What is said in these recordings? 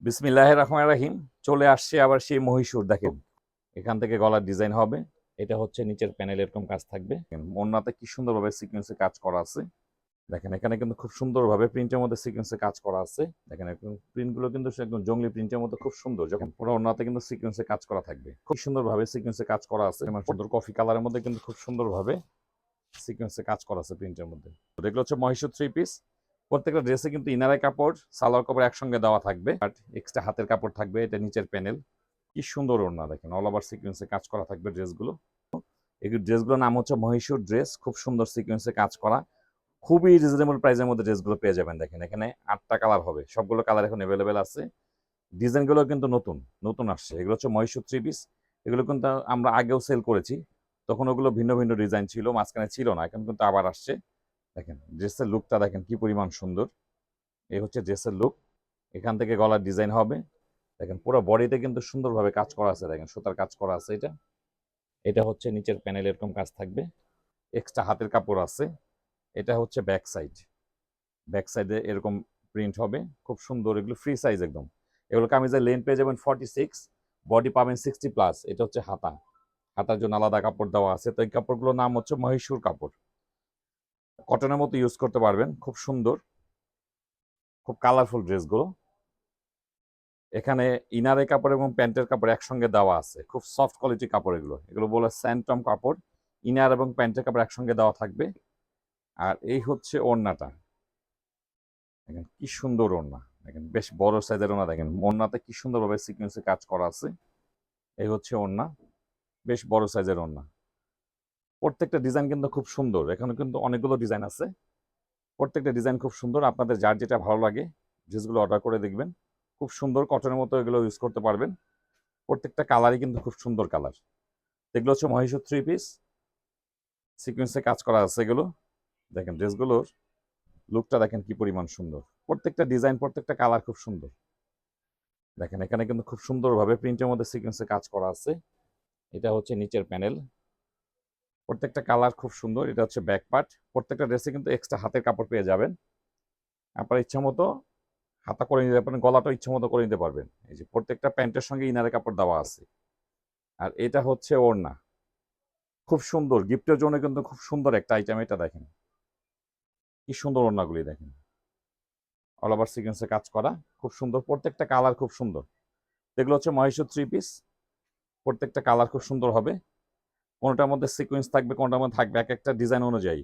বিসমিল্লাহির রহমানির রহিম। চলে আসছে আবার সেই মহীশূর। দেখেন এখান থেকে গলার ডিজাইন হবে। এটা হচ্ছে নিচের প্যানেল, এরকম কাজ থাকবে। ওড়নাতে কি সুন্দরভাবে সিকোয়েন্সে কাজ করা আছে। দেখেন এখানে কিন্তু খুব সুন্দরভাবে প্রিন্টের মধ্যে সিকোয়েন্সে কাজ করা আছে। দেখেন প্রিন্টগুলো কিন্তু একদম জঙ্গলি প্রিন্টের মতো খুব সুন্দর। যখন পুরো ওড়নাতে কিন্তু সিকোয়েন্সে কাজ করা থাকবে, খুব সুন্দরভাবে সিকোয়েন্সে কাজ করা আছে। আমার সুন্দর কফি কালারের মধ্যে কিন্তু খুব সুন্দরভাবে সিকোয়েন্সে কাজ করা আছে প্রিন্টের মধ্যে। এগুলো হচ্ছে মহীশূর 3 পিস। প্রত্যেকটা ড্রেসে কিন্তু ইনারের কাপড়, সালোয়ার কাপড় একসঙ্গে দেওয়া থাকবে, আর এক্সট্রা হাতের কাপড় থাকবে। এটা নিচের প্যানেল। কি সুন্দর ওড়না, দেখেন অল ওভার সিকোয়েন্সে কাজ করা থাকবে ড্রেসগুলো। এই ড্রেসগুলোর নাম হচ্ছে মহীশূর ড্রেস। খুব সুন্দর সিকোয়েন্সে কাজ করা, খুবই রিজনেবল প্রাইসের মধ্যে ড্রেসগুলো পেয়ে যাবেন। দেখেন এখানে 8টা কালার হবে, সবগুলো কালার এখন অ্যাভেলেবেল আছে। ডিজাইনগুলো কিন্তু নতুন নতুন আসছে। এগুলো হচ্ছে মহীশূর 3 পিস। এগুলো কিন্তু আমরা আগেও সেল করেছি, তখন ওগুলো ভিন্ন ভিন্ন ডিজাইন ছিল, মাঝখানে ছিল না, এখন কিন্তু আবার আসছে। দেখেন ড্রেসের লুকটা দেখেন কি পরিমাণ সুন্দর। এই হচ্ছে ড্রেসের লুক। এখান থেকে গলার ডিজাইন হবে। দেখেন পুরো বডিতে কিন্তু সুন্দরভাবে কাজ করা আছে। দেখেন সুতার কাজ করা আছে। এটা এটা হচ্ছে নিচের প্যানেল, এরকম কাজ থাকবে। এক্সট্রা হাতের কাপড় আছে। এটা হচ্ছে ব্যাক সাইড। ব্যাক সাইডে এরকম প্রিন্ট হবে, খুব সুন্দর। এগুলো ফ্রি সাইজ একদম। এগুলো কামিজের লেন্থ পেয়ে যাবেন 46, বডি পাবেন 60+। এটা হচ্ছে হাতা। হাতার জন্য আলাদা কাপড় দেওয়া আছে। তো এই কাপড়গুলোর নাম হচ্ছে মহীশূর কাপড়। কটনের মতো ইউজ করতে পারবেন, খুব সুন্দর, খুব কালারফুল ড্রেসগুলো। এখানে ইনারের কাপড় এবং প্যান্টের কাপড় একসঙ্গে দেওয়া আছে, খুব সফট কোয়ালিটি কাপড়। এগুলো এগুলো বলে স্যান্টম কাপড়। ইনার এবং প্যান্টের কাপড় একসঙ্গে দেওয়া থাকবে। আর এই হচ্ছে ওড়নাটা। দেখেন কি সুন্দর ওড়না। দেখেন বেশ বড় সাইজের ওড়না। দেখেন ওড়নাতে কি সুন্দরভাবে সিকোয়েন্সে কাজ করা আছে। এই হচ্ছে ওড়না, বেশ বড় সাইজের ওড়না। প্রত্যেকটা ডিজাইন কিন্তু খুব সুন্দর। এখানে কিন্তু অনেকগুলো ডিজাইন আছে। প্রত্যেকটা ডিজাইন খুব সুন্দর। আপনাদের যার যেটা ভালো লাগে ড্রেসগুলো অর্ডার করে দেখবেন। খুব সুন্দর কটনের মতো এগুলো ইউজ করতে পারবেন। প্রত্যেকটা কালারই কিন্তু খুব সুন্দর কালার। এগুলো হচ্ছে মহীশূর 3 পিস, সিকোয়েন্সে কাজ করা আছে এগুলো। দেখেন ড্রেসগুলোর লুকটা দেখেন কি পরিমাণ সুন্দর। প্রত্যেকটা ডিজাইন, প্রত্যেকটা কালার খুব সুন্দর। দেখেন এখানে কিন্তু খুব সুন্দরভাবে প্রিন্টের মধ্যে সিকোয়েন্সে কাজ করা আছে। এটা হচ্ছে নিচের প্যানেল। প্রত্যেকটা কালার খুব সুন্দর। এটা হচ্ছে ব্যাক পার্ট। প্রত্যেকটা ড্রেসে কিন্তু এক্সট্রা হাতের কাপড় পেয়ে যাবেন। আপনার ইচ্ছা মতো হাতা করে নিতে পারেন, গলাটা ইচ্ছা মতো করে নিতে পারবেন। এই যে প্রত্যেকটা প্যান্টের সঙ্গে ইনারের কাপড় দেওয়া আছে। আর এটা হচ্ছে ওড়না, খুব সুন্দর। গিফটের জন্য কিন্তু খুব সুন্দর একটা আইটেম। এটা দেখেন কি সুন্দর ওড়নাগুলি। দেখেন অল ওভার সিকোয়েন্সে কাজ করা, খুব সুন্দর। প্রত্যেকটা কালার খুব সুন্দর। এগুলো হচ্ছে মহীশূর 3 পিস। প্রত্যেকটা কালার খুব সুন্দর হবে। কোনটার মধ্যে সিকোয়েন্স থাকবে, কোনটার মধ্যে থাকবে এক একটা ডিজাইন অনুযায়ী।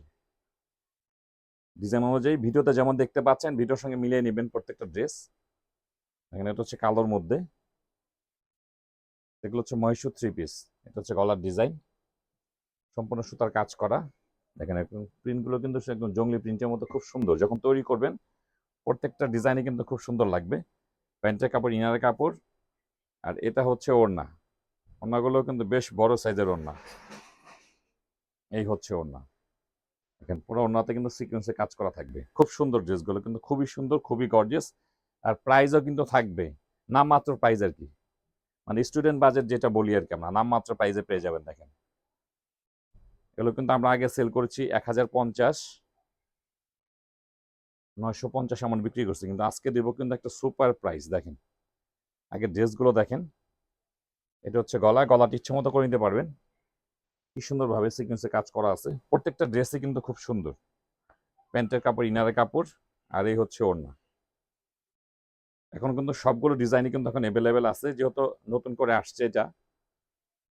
ডিজাইন অনুযায়ী ভিডিওতে যেমন দেখতে পাচ্ছেন, ভিডিওর সঙ্গে মিলিয়ে নেবেন প্রত্যেকটা ড্রেস। এখানে এটা হচ্ছে কালোর মধ্যে। এগুলো হচ্ছে মহীশূর 3 পিস। এটা হচ্ছে গলার ডিজাইন, সম্পূর্ণ সুতার কাজ করা। দেখেন একদম প্রিন্টগুলো কিন্তু একদম জঙ্গলি প্রিন্টের মতো খুব সুন্দর। যখন তৈরি করবেন প্রত্যেকটা ডিজাইনই কিন্তু খুব সুন্দর লাগবে। প্যান্টের কাপড়, ইনারের কাপড়। আর এটা হচ্ছে ওড়না। ওড়নাগুলো কিন্তু বেশ বড় সাইজের ওড়না। এই হচ্ছে ওড়না। দেখেন পুরো ওড়নাতে কিন্তু সিকোয়েন্সে কাজ করা থাকবে। খুব সুন্দর ড্রেসগুলো, কিন্তু খুবই সুন্দর, খুবই গর্জিয়াস। আর প্রাইসও কিন্তু থাকবে নামমাত্র প্রাইস আর কি। মানে স্টুডেন্ট বাজেট যেটা বলি আর কি, আমরা নামমাত্র প্রাইসে পেয়ে যাবেন। দেখেন এগুলো কিন্তু আমরা আগে সেল করেছি 1050, 950 এমন বিক্রি করছি, কিন্তু আজকে দেবো কিন্তু একটা সুপার প্রাইস। দেখেন আগে ড্রেসগুলো দেখেন। এটা হচ্ছে গলা। গলাটি ইচ্ছে মতো করে নিতে পারবেন। কি সুন্দরভাবে সিকোয়েন্সে কাজ করা আছে। প্রত্যেকটা ড্রেসই কিন্তু খুব সুন্দর। প্যান্টের কাপড়, ইনারের কাপড়। আর এই হচ্ছে ওড়না। এখন কিন্তু সবগুলো ডিজাইনই কিন্তু এখন অ্যাভেলেবেল আছে, যেহেতু নতুন করে আসছে এটা।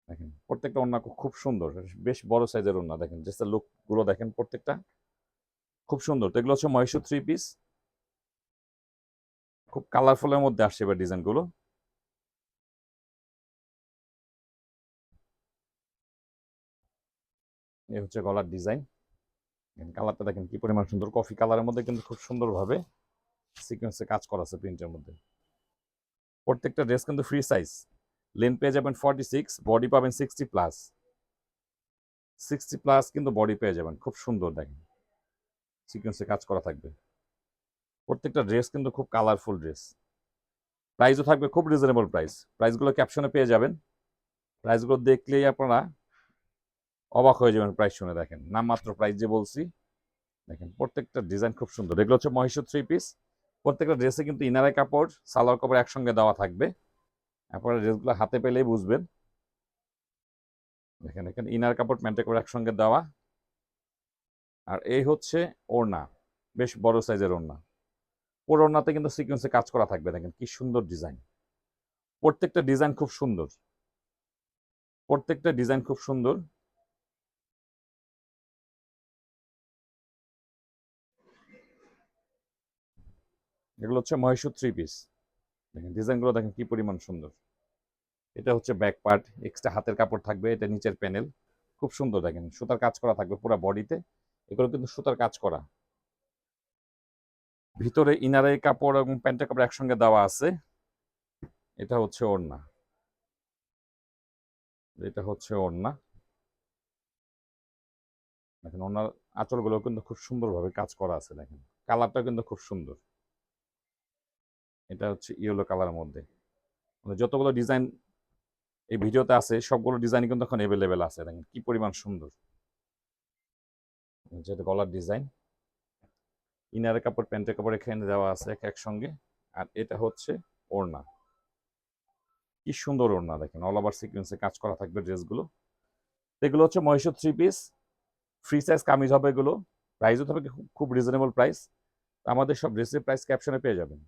দেখেন প্রত্যেকটা ওড়না খুব সুন্দর, বেশ বড় সাইজের ওড়না। দেখেন ড্রেসের লুক গুলো দেখেন, প্রত্যেকটা খুব সুন্দর। তো এগুলো হচ্ছে মহীশূর 3 পিস। খুব কালারফুলের মধ্যে আসছে এবার ডিজাইনগুলো। এই হচ্ছে গলার ডিজাইন। কালারটা দেখেন কি পরিমাণ সুন্দর। কফি কালারের মধ্যে কিন্তু খুব সুন্দরভাবে সিকোয়েন্সে কাজ করা আছে প্রিন্টের মধ্যে। প্রত্যেকটা ড্রেস কিন্তু ফ্রি সাইজ। লেন্থ পেয়ে যাবেন 46, বডি পাবেন 60+। 60+ কিন্তু বডি পেয়ে যাবেন। খুব সুন্দর। দেখেন সিকোয়েন্সে কাজ করা থাকবে। প্রত্যেকটা ড্রেস কিন্তু খুব কালারফুল ড্রেস। প্রাইসও থাকবে খুব রিজনেবল প্রাইস। প্রাইসগুলো ক্যাপশনে পেয়ে যাবেন। প্রাইসগুলো দেখলেই আপনারা অবাক হয়ে যাবেন প্রাইস শুনে। দেখেন নামমাত্র প্রাইস যে বলছি। দেখেন প্রত্যেকটা ডিজাইন খুব সুন্দর। এগুলো হচ্ছে মহীশূর 3 পিস। প্রত্যেকটা ড্রেসে কিন্তু ইনারের কাপড় সালোয়ার কাপড় একসঙ্গে দেওয়া থাকবে। আপনারা ড্রেসগুলো হাতে পেলেই বুঝবেন। দেখেন এখানে ইনার কাপড় প্যান্টের কাপড় একসঙ্গে দেওয়া। আর এই হচ্ছে ওড়না, বেশ বড় সাইজের ওড়না। পুরো ওড়নাতে কিন্তু সিকোয়েন্সে কাজ করা থাকবে। দেখেন কি সুন্দর ডিজাইন, প্রত্যেকটা ডিজাইন খুব সুন্দর, প্রত্যেকটা ডিজাইন খুব সুন্দর। এগুলো হচ্ছে মহীশূর থ্রি পিস। দেখেন ডিজাইনগুলো দেখেন কি পরিমাণ সুন্দর। এটা হচ্ছে ব্যাক পার্ট, এক্সট্রা হাতের কাপড় থাকবে, এটা নিচের প্যানেল, খুব সুন্দর। দেখেন সুতার কাজ করা থাকবে পুরো বডিতে, এগুলো কিন্তু সুতার কাজ করা। ভিতরে ইনারের কাপড় এবং প্যান্টের কাপড় একসঙ্গে দেওয়া আছে। এটা হচ্ছে ওড়না, এটা হচ্ছে ওড়না। দেখেন ওড়নার আঁচলগুলো কিন্তু খুব সুন্দরভাবে কাজ করা আছে। দেখেন কালারটা কিন্তু খুব সুন্দর। এটা হচ্ছে ইয়েলো কালারের মধ্যে। মানে যতগুলো ডিজাইন এই ভিডিওতে আছে সবগুলো ডিজাইন কিন্তু এখন অ্যাভেলেবেল আছে। দেখেন কি পরিমাণ সুন্দর। যেটা গলার ডিজাইন, ইনারের কাপড় প্যান্টের কাপড় এখানে দেওয়া আছে একসঙ্গে। আর এটা হচ্ছে ওড়না, কি সুন্দর ওড়না। দেখেন অল ওভার সিকোয়েন্সে কাজ করা থাকবে ড্রেসগুলো। এগুলো হচ্ছে Mysore three piece, free size kameez হবে এগুলো। প্রাইসও থাকবে খুব রিজনেবল প্রাইস। আমাদের সব ড্রেসের প্রাইস ক্যাপশনে পেয়ে যাবেন।